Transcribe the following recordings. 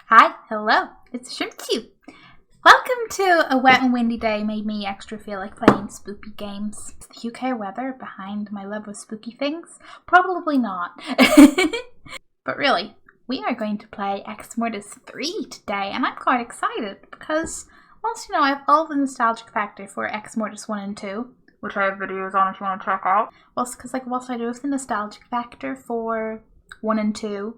Hi, hello, it's Shrimpchu. Welcome to a wet and windy day made me extra feel like playing spooky games. Is the UK weather behind my love of spooky things? Probably not. But really, we are going to play Exmortis 3 today, and I'm quite excited because, whilst I have all the nostalgic factor for Exmortis 1 and 2, which I have videos on if you want to check out, whilst I do have the nostalgic factor for 1 and 2,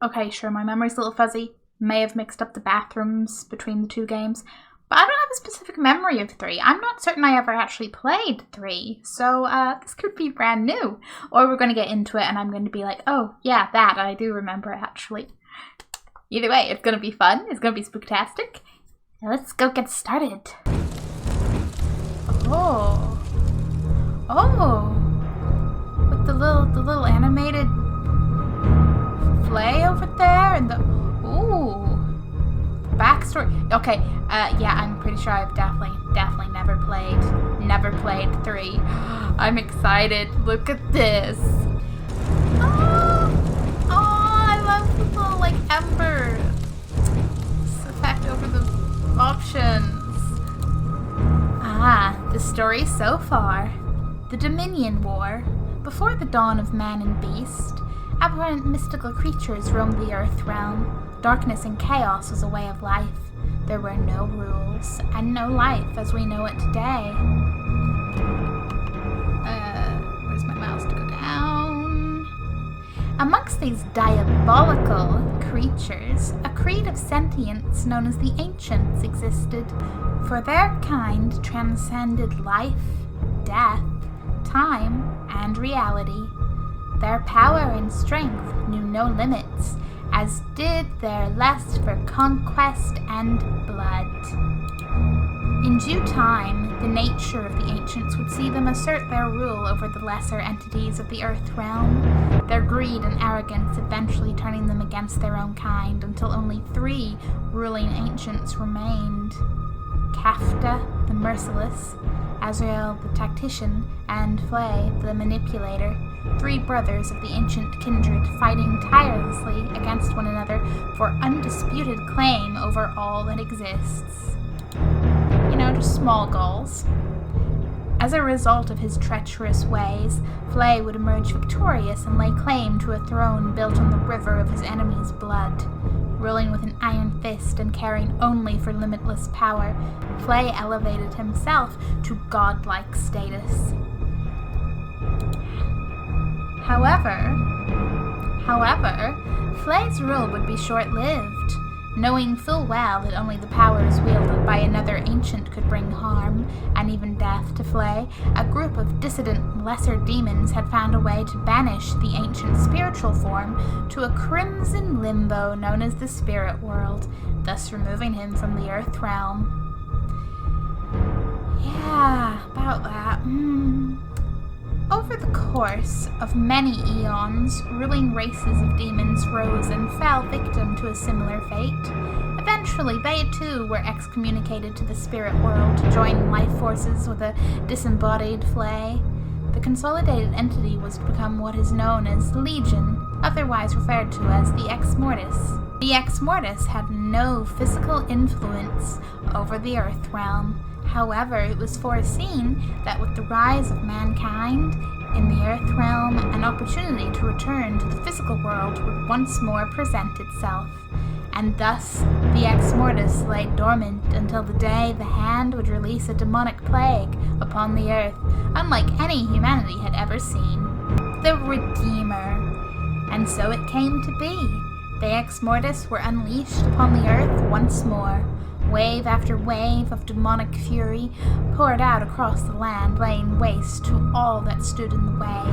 okay, sure, my memory's a little fuzzy, may have mixed up the bathrooms between the two games, but I don't have a specific memory of 3. I'm not certain I ever actually played 3, so this could be brand new. Or we're going to get into it and I'm going to be like, oh, yeah, that, I do remember it actually. Either way, it's going to be fun, it's going to be spooktastic. Now let's go get started. Oh, with the little animated flay over there and the backstory. Okay, yeah, I'm pretty sure I've definitely never played 3. I'm excited. Look at this. Oh, I love the little ember effect over the options. The story so far. The Dominion War. Before the dawn of man and beast, abhorrent mystical creatures roamed the earth realm. Darkness and chaos was a way of life. There were no rules, and no life as we know it today. Where's my mouse to go down? Amongst these diabolical creatures, a creed of sentience known as the Ancients existed, for their kind transcended life, death, time, and reality. Their power and strength knew no limits, as did their lust for conquest and blood. In due time, the nature of the ancients would see them assert their rule over the lesser entities of the earth realm, their greed and arrogance eventually turning them against their own kind until only 3 ruling ancients remained. Kafta, the merciless, Azrael, the tactician, and Flay, the manipulator, 3 brothers of the ancient kindred fighting tirelessly against one another for undisputed claim over all that exists. Just small goals. As a result of his treacherous ways, Flay would emerge victorious and lay claim to a throne built on the river of his enemy's blood. Ruling with an iron fist and caring only for limitless power, Flay elevated himself to godlike status. However, Flay's rule would be short-lived. Knowing full well that only the powers wielded by another ancient could bring harm, and even death, to Flay, a group of dissident lesser demons had found a way to banish the ancient spiritual form to a crimson limbo known as the spirit world, thus removing him from the earth realm. Yeah, about that. Over the course of many eons, ruling races of demons rose and fell victim to a similar fate. Eventually, they too were excommunicated to the spirit world to join life forces with a disembodied Flay. The consolidated entity was to become what is known as Legion, otherwise referred to as the Exmortis. The Exmortis had no physical influence over the earth realm. However, it was foreseen that with the rise of mankind in the earth realm, an opportunity to return to the physical world would once more present itself, and thus the Exmortis lay dormant until the day the Hand would release a demonic plague upon the earth, unlike any humanity had ever seen. The Redeemer. And so it came to be. The Exmortis were unleashed upon the earth once more. Wave after wave of demonic fury poured out across the land, laying waste to all that stood in the way.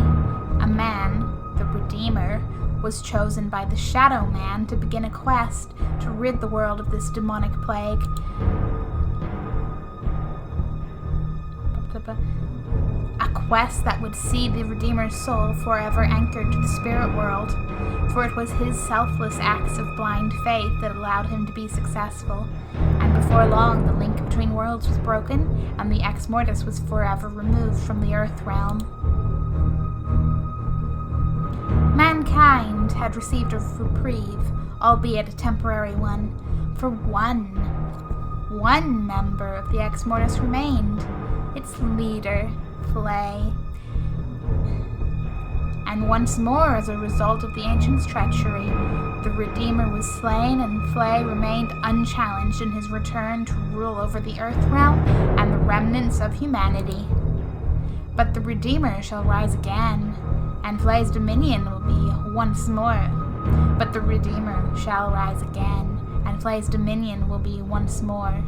A man, the Redeemer, was chosen by the Shadow Man to begin a quest to rid the world of this demonic plague. A quest that would see the Redeemer's soul forever anchored to the spirit world, for it was his selfless acts of blind faith that allowed him to be successful, and before long the link between worlds was broken, and the Exmortis was forever removed from the earth realm. Mankind had received a reprieve, albeit a temporary one, for one member of the Exmortis remained, its leader, Flay. And once more, as a result of the Ancient's treachery, the Redeemer was slain and Flay remained unchallenged in his return to rule over the Earth realm and the remnants of humanity. But the Redeemer shall rise again, and Flay's dominion will be once more. But the Redeemer shall rise again, and Flay's dominion will be once more.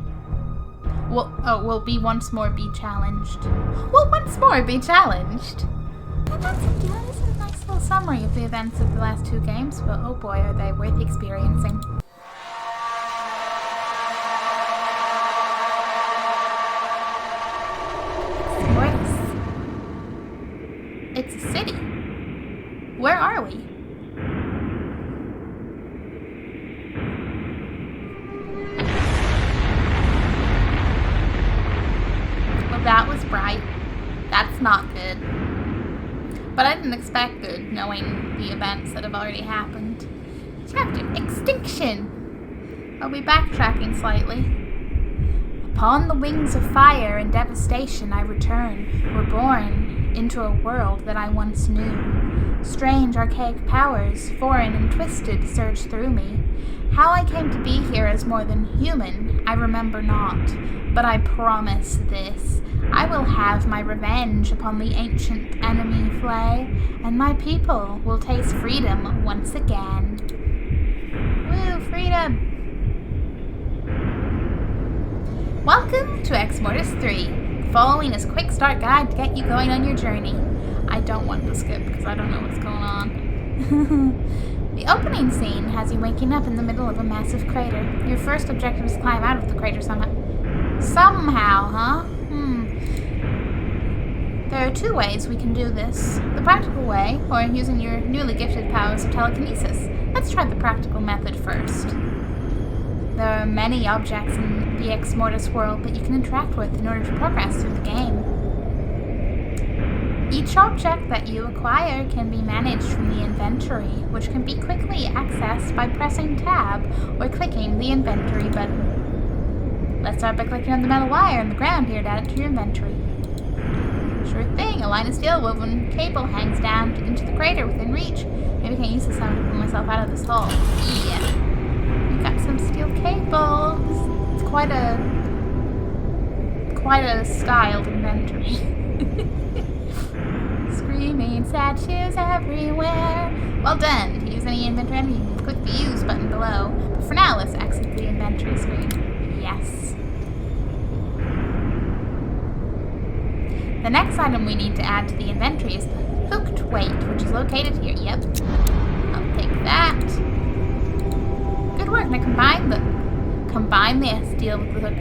Will be once more be challenged. Will once more be challenged. And that's a nice little summary of the events of the last two games, but oh boy, are they worth experiencing. Exmortis. It's a city. Where are we? Well, that was bright. That's not good. But I didn't expect good, knowing the events that have already happened. Chapter Extinction! I'll be backtracking slightly. Upon the wings of fire and devastation I return, reborn into a world that I once knew. Strange archaic powers, foreign and twisted, surge through me. How I came to be here as more than human, I remember not. But I promise this. I will have my revenge upon the ancient enemy Flay, and my people will taste freedom once again. Woo, freedom! Welcome to Exmortis 3. The following is a quick start guide to get you going on your journey. I don't want to skip because I don't know what's going on. The opening scene has you waking up in the middle of a massive crater. Your first objective is to climb out of the crater somehow. Somehow, huh? There are two ways we can do this. The practical way, or using your newly gifted powers of telekinesis. Let's try the practical method first. There are many objects in the Exmortis world that you can interact with in order to progress through the game. Each object that you acquire can be managed from the inventory, which can be quickly accessed by pressing tab or clicking the inventory button. Let's start by clicking on the metal wire on the ground here to add it to your inventory. Sure thing, a line of steel woven cable hangs down into the crater within reach. Maybe I can use this time to pull myself out of this hole. Yeah. We've got some steel cables. It's quite a styled inventory. Screaming statues everywhere. Well done. To use any inventory, you can click the use button below. But for now, let's exit the inventory screen. Yes. The next item we need to add to the inventory is the hooked weight, which is located here. Yep. I'll take that. Good work. Now combine the steel with the hook.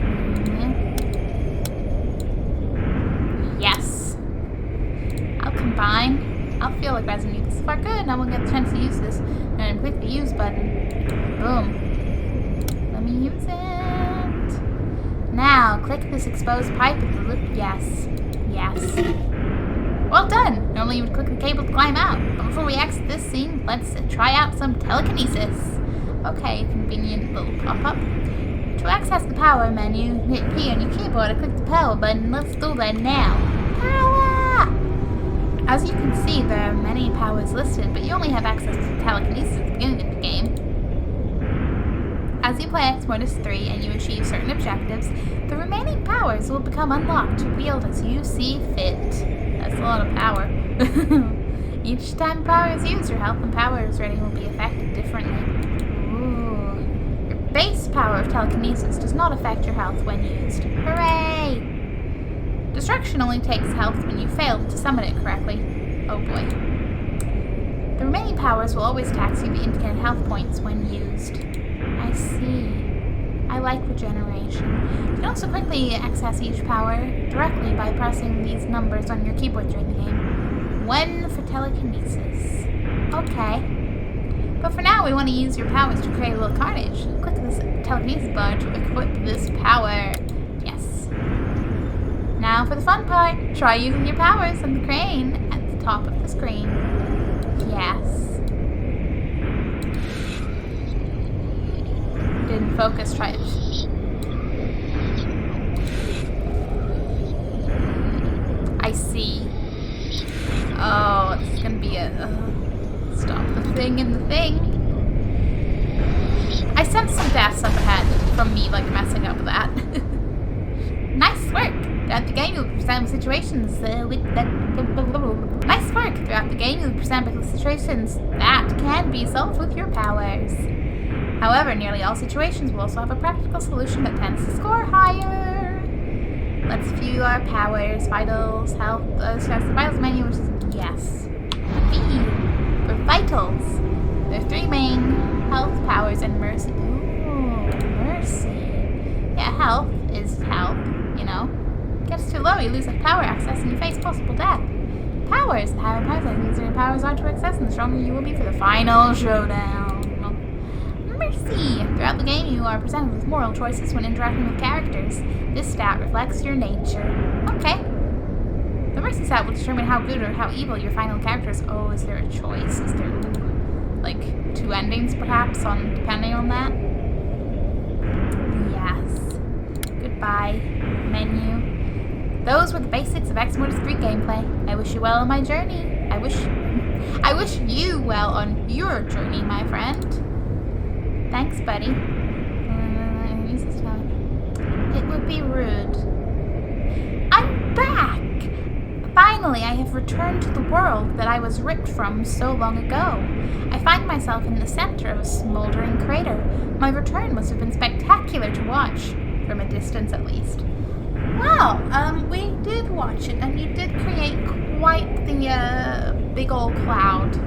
Yes. I'll feel like resonating this far. Good. Now we'll get the chance to use this. And click the use button. Boom. Let me use it. Now click this exposed pipe at the loop. Yes. Yes. Well done! Normally you would click the cable to climb out. But before we exit this scene, let's try out some telekinesis. Okay, convenient little pop-up. To access the power menu, hit P on your keyboard and click the power button. Let's do that now. Power! As you can see, there are many powers listed, but you only have access to telekinesis at the beginning of the game. As you play Exmortis 3 and you achieve certain objectives, the remaining powers will become unlocked to wield as you see fit. That's a lot of power. Each time power is used, your health and power rating will be affected differently. Ooh. Your base power of telekinesis does not affect your health when used. Hooray! Destruction only takes health when you fail to summon it correctly. Oh boy. The remaining powers will always tax you the indicated health points when used. I see. I like regeneration. You can also quickly access each power directly by pressing these numbers on your keyboard during the game. 1 for telekinesis. Okay. But for now, we want to use your powers to create a little carnage. Click this telekinesis bar to equip this power. Yes. Now for the fun part. Try using your powers on the crane at the top of the screen. Yes. didn't focus. Try it. I see. Oh, this is gonna be a... stop the thing in the thing. I sense some deaths up ahead from me, like, messing up with that. Nice work! Throughout the game, you'll present situations with that... Nice work! Throughout the game, you'll present with situations that can be solved with your powers. However, nearly all situations will also have a practical solution that tends to score higher. Let's view our powers, vitals, health. Starts the vitals menu, which is yes. V for vitals. There are 3 main: health, powers, and mercy. Ooh, mercy. Yeah, health is health, you know. Gets too low, you lose power access, and you face possible death. Powers. The higher powers, the easier your powers are to access, and the stronger you will be for the final showdown. Mercy. Throughout the game, you are presented with moral choices when interacting with characters. This stat reflects your nature. Okay. The mercy stat will determine how good or how evil your final character is. Oh, is there a choice? Is there, like, 2 endings, perhaps, depending on that? Yes. Goodbye, menu. Those were the basics of Exmortis 3 gameplay. I wish you well on my journey. I wish you well on your journey, my friend. Thanks, buddy. It would be rude. I'm back! Finally, I have returned to the world that I was ripped from so long ago. I find myself in the center of a smoldering crater. My return must have been spectacular to watch, from a distance at least. Well, we did watch it, and you did create quite the big old cloud. A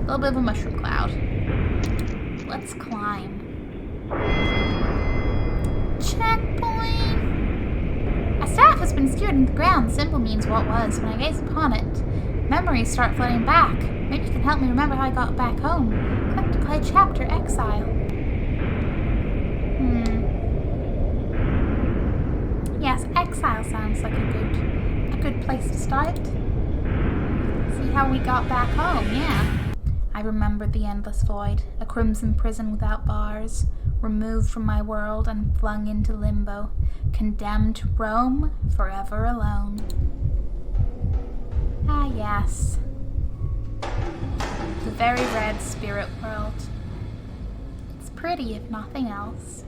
little bit of a mushroom cloud. Let's climb. Checkpoint! A staff has been skewered into the ground. Simple means what was. When I gaze upon it, memories start flooding back. Maybe you can help me remember how I got back home. Click to play chapter Exile. Yes, Exile sounds like a good place to start. See how we got back home, yeah. I remembered the endless void, a crimson prison without bars, removed from my world and flung into limbo, condemned to roam forever alone. Ah, yes. The very red spirit world. It's pretty, if nothing else.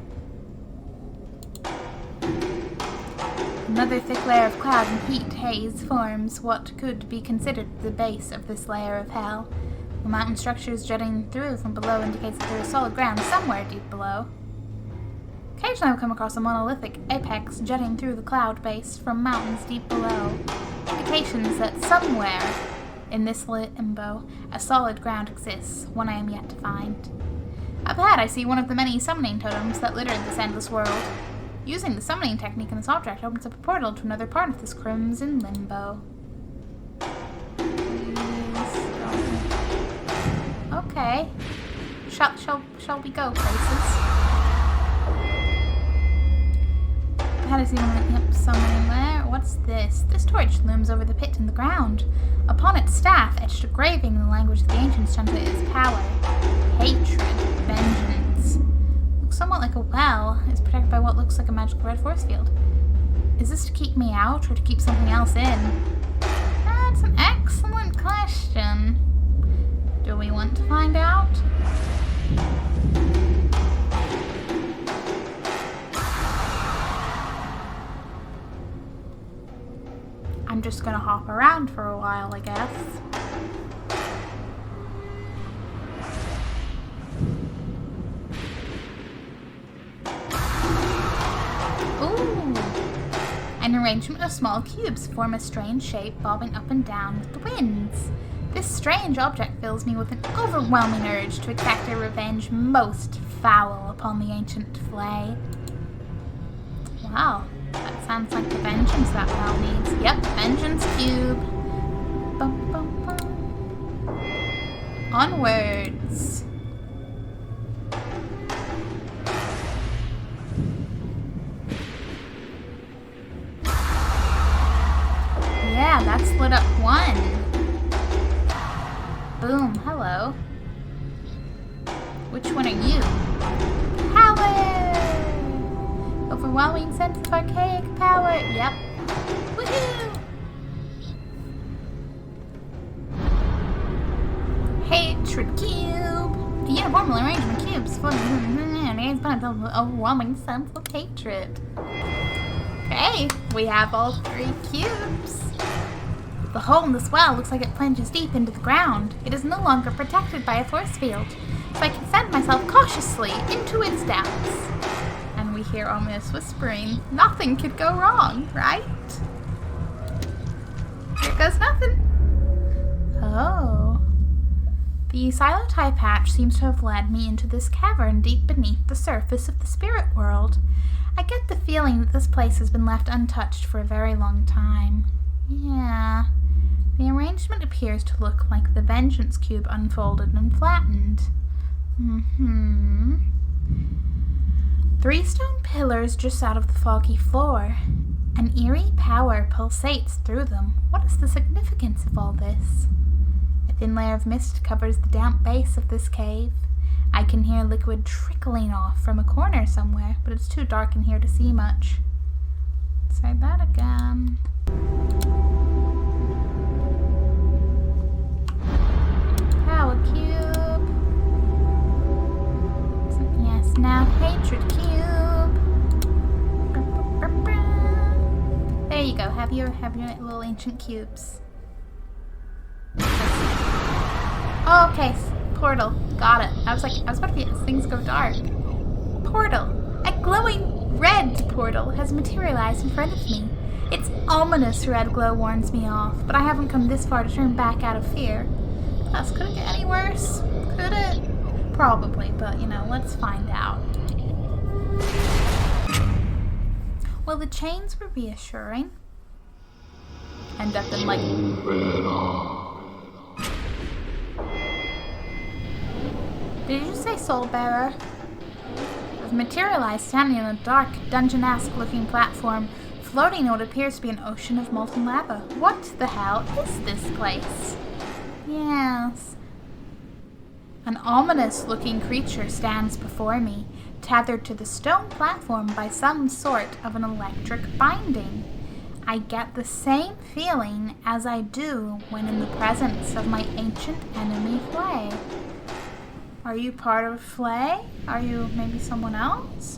Another thick layer of cloud and heat haze forms what could be considered the base of this layer of hell. The mountain structures jutting through from below indicates that there is solid ground somewhere deep below. Occasionally I will come across a monolithic apex jutting through the cloud base from mountains deep below. Indications that somewhere in this limbo a solid ground exists, one I am yet to find. Up ahead I see one of the many summoning totems that litter this endless world. Using the summoning technique in this object opens up a portal to another part of this crimson limbo. Okay. Shall we go places? How does he want summoning there? What's this? This torch looms over the pit in the ground. Upon its staff, etched a graving in the language of the ancients translated as power, hatred, vengeance. Looks somewhat like a well. It's protected by what looks like a magical red force field. Is this to keep me out or to keep something else in? That's an excellent question. Do we want to find out? I'm just gonna hop around for a while, I guess. Ooh! An arrangement of small cubes form a strange shape bobbing up and down with the winds. This strange object fills me with an overwhelming urge to exact a revenge most foul upon the ancient flay. Wow, that sounds like the vengeance that well needs. Yep, vengeance cube. Bum, bum, bum. Onwards. Yeah, that's lit up one. Boom, hello. Which one are you? Power! overwhelming sense of archaic power. Yep. Woohoo! Hatred cube. A uniformly arrangement of cubes. It's been an overwhelming sense of hatred. Okay, we have all 3 cubes. The hole in this well looks like it plunges deep into the ground. It is no longer protected by a force field, so I can send myself cautiously into its depths. And we hear ominous whispering. Nothing could go wrong, right? Here goes nothing. Oh. The silo-type hatch seems to have led me into this cavern deep beneath the surface of the spirit world. I get the feeling that this place has been left untouched for a very long time. Yeah. The arrangement appears to look like the Vengeance Cube unfolded and flattened. 3 stone pillars just out of the foggy floor. An eerie power pulsates through them. What is the significance of all this? A thin layer of mist covers the damp base of this cave. I can hear liquid trickling off from a corner somewhere, but it's too dark in here to see much. Say that again. Power cube. Yes, now hatred cube. There you go. Have your little ancient cubes. Oh, okay. Portal. Got it. I was about to be, things go dark. Portal. A glowing red portal has materialized in front of me. Its ominous red glow warns me off, but I haven't come this far to turn back out of fear. Plus, could it get any worse? Could it? Probably, but let's find out. Well, the chains were reassuring. End up in Did you say soul bearer? I've materialized standing on a dark, dungeon-esque looking platform, floating in what appears to be an ocean of molten lava. What the hell is this place? Yes. An ominous-looking creature stands before me, tethered to the stone platform by some sort of an electric binding. I get the same feeling as I do when in the presence of my ancient enemy Flay. Are you part of Flay? Are you maybe someone else?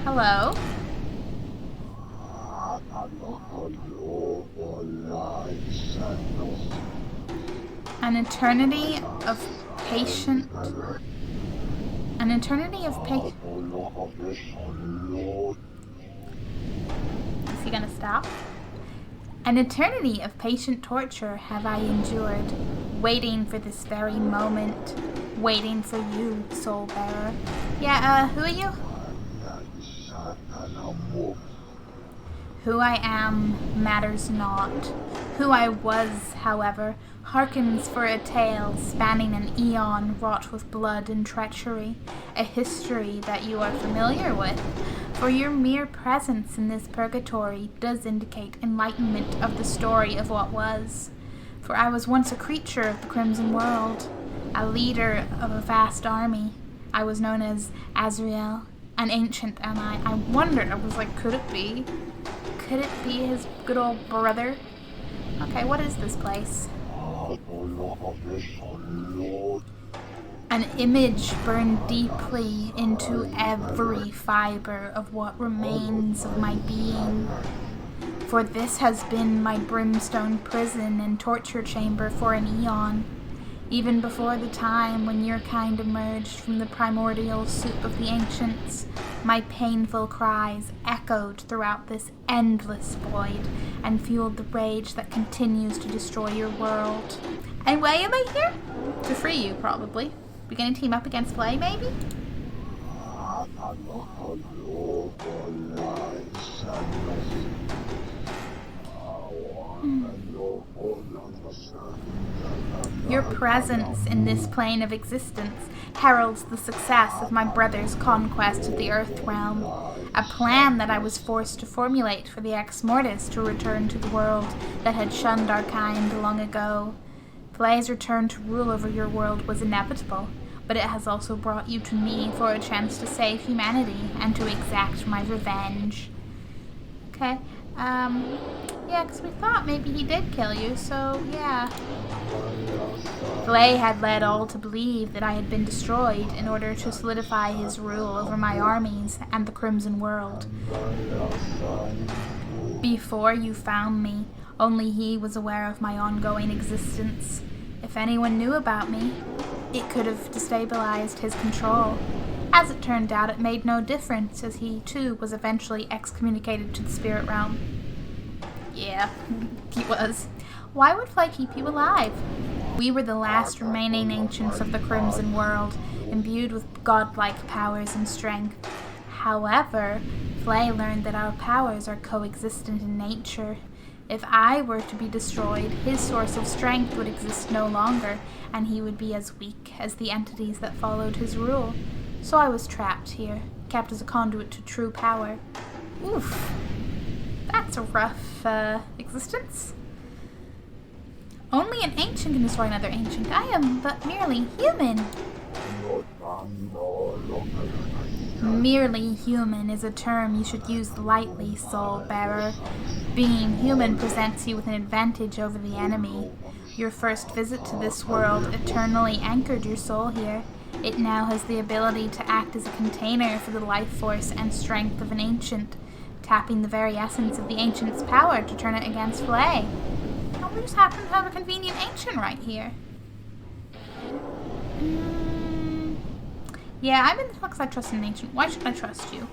Hello? An eternity of patient... An eternity of patient... Is he gonna stop? An eternity of patient torture have I endured, waiting for this very moment, waiting for you, soul bearer. Yeah, who are you? Who I am matters not. Who I was, however, harkens for a tale spanning an eon wrought with blood and treachery, a history that you are familiar with, for your mere presence in this purgatory does indicate enlightenment of the story of what was. For I was once a creature of the Crimson World, a leader of a vast army. I was known as Azrael, an ancient, and I wondered, I was like, could it be? Could it be his good old brother? Okay, what is this place? An image burned deeply into every fiber of what remains of my being. For this has been my brimstone prison and torture chamber for an eon, even before the time when your kind emerged from the primordial soup of the ancients. My painful cries echoed throughout this endless void and fueled the rage that continues to destroy your world. And why am I here? To free you, probably. We're gonna team up against Flay, maybe? Your presence in this plane of existence heralds the success of my brother's conquest of the Earth Realm, a plan that I was forced to formulate for the Exmortis to return to the world that had shunned our kind long ago. Flay's return to rule over your world was inevitable, but but it has also brought you to me for a chance to save humanity and to exact my revenge. Okay, yeah, because we thought maybe he did kill you, so yeah. Flay had led all to believe that I had been destroyed in order to solidify his rule over my armies and the Crimson World. Before you found me, only he was aware of my ongoing existence. If anyone knew about me, it could have destabilized his control. As it turned out, it made no difference, as he, too, was eventually excommunicated to the spirit realm. Yeah, he was. Why would Flay keep you alive? We were the last remaining ancients of the Crimson World, imbued with godlike powers and strength. However, Flay learned that our powers are coexistent in nature. If I were to be destroyed, his source of strength would exist no longer, and he would be as weak as the entities that followed his rule. So I was trapped here, kept as a conduit to true power. Oof. That's a rough, existence. Only an ancient can destroy another ancient. I am but merely human. Merely human is a term you should use lightly, Soul Bearer. Being human presents you with an advantage over the enemy. Your first visit to this world eternally anchored your soul here. It now has the ability to act as a container for the life force and strength of an ancient, tapping the very essence of the ancient's power to turn it against Flay. We just happen to have a convenient ancient right here. Yeah, looks like I trust an ancient. Why should I trust you?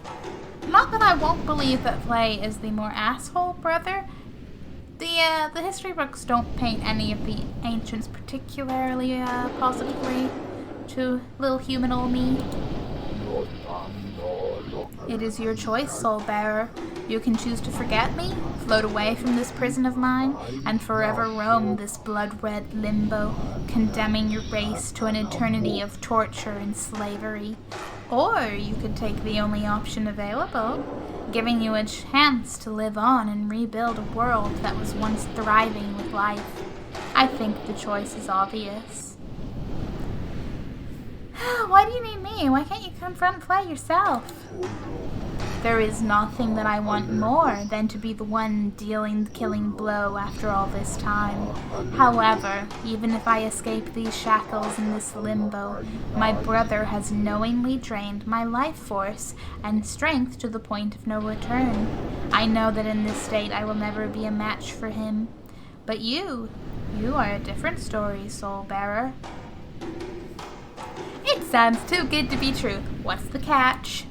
Not that I won't believe that Flay is the more asshole brother. The history books don't paint any of the ancients particularly positively to little human old me. It is your choice, Soul Bearer. You can choose to forget me, float away from this prison of mine, and forever roam this blood-red limbo, condemning your race to an eternity of torture and slavery. Or you could take the only option available, giving you a chance to live on and rebuild a world that was once thriving with life. I think the choice is obvious. Why do you need me? Why can't you confront Flay yourself? There is nothing that I want more than to be the one dealing the killing blow after all this time. However, even if I escape these shackles in this limbo, my brother has knowingly drained my life force and strength to the point of no return. I know that in this state I will never be a match for him. But you are a different story, Soul Bearer. It sounds too good to be true. What's the catch?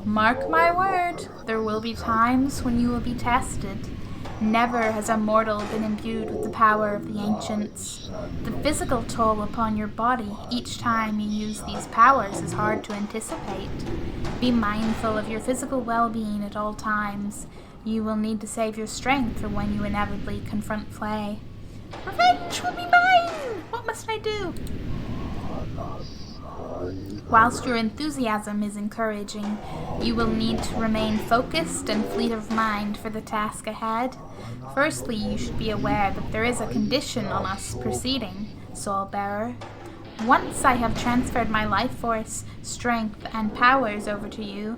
Mark my word, there will be times when you will be tested. Never has a mortal been imbued with the power of the ancients. The physical toll upon your body each time you use these powers is hard to anticipate. Be mindful of your physical well-being at all times. You will need to save your strength for when you inevitably confront Flay. Revenge will be mine! What must I do? Whilst your enthusiasm is encouraging, you will need to remain focused and fleet of mind for the task ahead. Firstly, you should be aware that there is a condition on us proceeding, Soul Bearer. Once I have transferred my life force, strength, and powers over to you,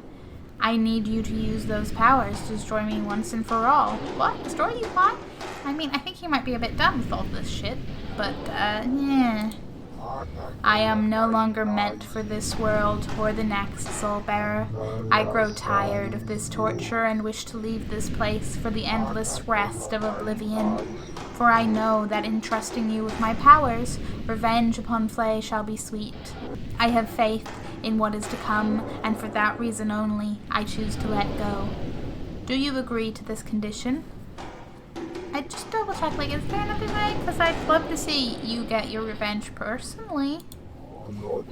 I need you to use those powers to destroy me once and for all. What? Destroy you? What? I mean, I think you might be a bit done with all this shit, but, yeah. I am no longer meant for this world or the next, Soul Bearer. I grow tired of this torture and wish to leave this place for the endless rest of oblivion. For I know that in trusting you with my powers, revenge upon Flay shall be sweet. I have faith in what is to come, and for that reason only, I choose to let go. Do you agree to this condition? I just double check, is there another way? Because I'd love to see you get your revenge personally.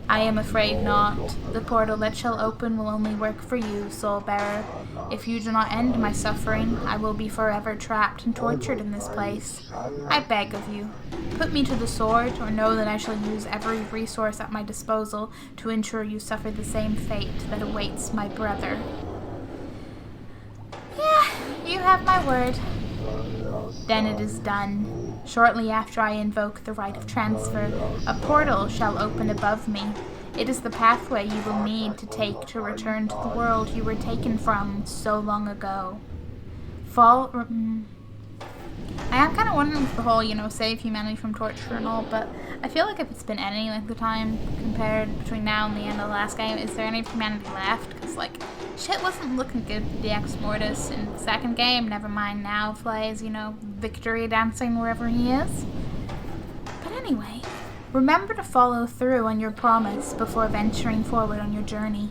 I am afraid not. The portal that shall open will only work for you, Soul Bearer. If you do not end my suffering, I will be forever trapped and tortured in this place. I beg of you, put me to the sword, or know that I shall use every resource at my disposal to ensure you suffer the same fate that awaits my brother. Yeah, you have my word. Then it is done. Shortly after I invoke the rite of transfer, a portal shall open above me. It is the pathway you will need to take to return to the world you were taken from so long ago. I am kind of wondering if the whole, save humanity from torture and all, but I feel like if it's been any length of time compared between now and the end of the last game, is there any humanity left? Because, shit wasn't looking good for the Exmortis in the second game, never mind now Flay's, victory dancing wherever he is. But anyway, remember to follow through on your promise before venturing forward on your journey.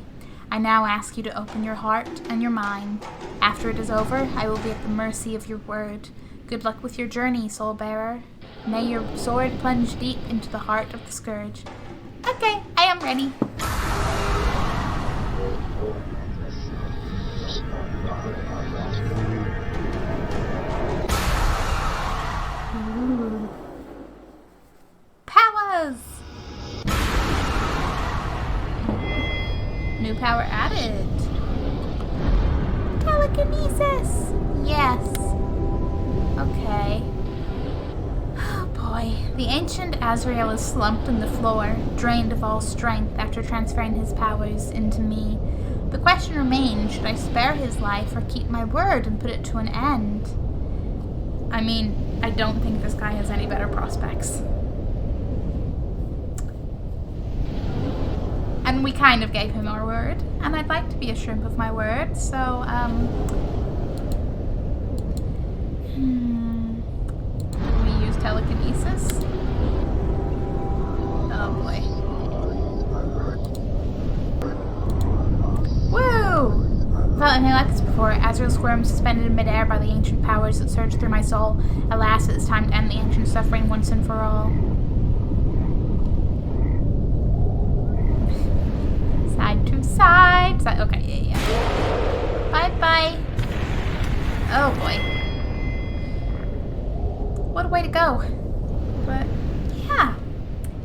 I now ask you to open your heart and your mind. After it is over, I will be at the mercy of your word. Good luck with your journey, soul bearer. May your sword plunge deep into the heart of the scourge. Okay, I am ready. Ooh. Powers! New power added. Telekinesis! Yes. Okay. Oh boy. The ancient Azrael is slumped on the floor, drained of all strength after transferring his powers into me. The question remains, should I spare his life or keep my word and put it to an end? I mean, I don't think this guy has any better prospects. And we kind of gave him our word, and I'd like to be a shrimp of my word, so, we use telekinesis? Oh boy. Woo! Felt anything like this before. Azrael squirmed, suspended in midair by the ancient powers that surged through my soul. Alas, it is time to end the ancient suffering once and for all. Side to side. Okay, yeah. Bye-bye. Oh boy. What a way to go. But, yeah.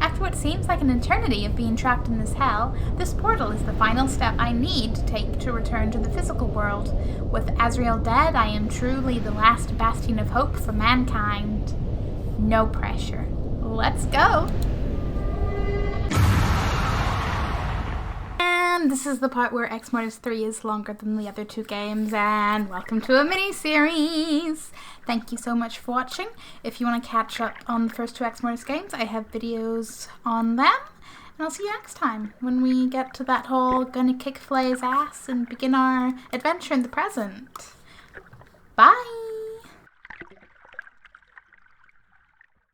After what seems like an eternity of being trapped in this hell, this portal is the final step I need to take to return to the physical world. With Azrael dead, I am truly the last bastion of hope for mankind. No pressure. Let's go! And this is the part where Exmortis 3 is longer than the other two games, and welcome to a mini-series! Thank you so much for watching. If you want to catch up on the first two Exmortis games, I have videos on them, and I'll see you next time when we get to that whole gonna kick Flay's ass and begin our adventure in the present. Bye!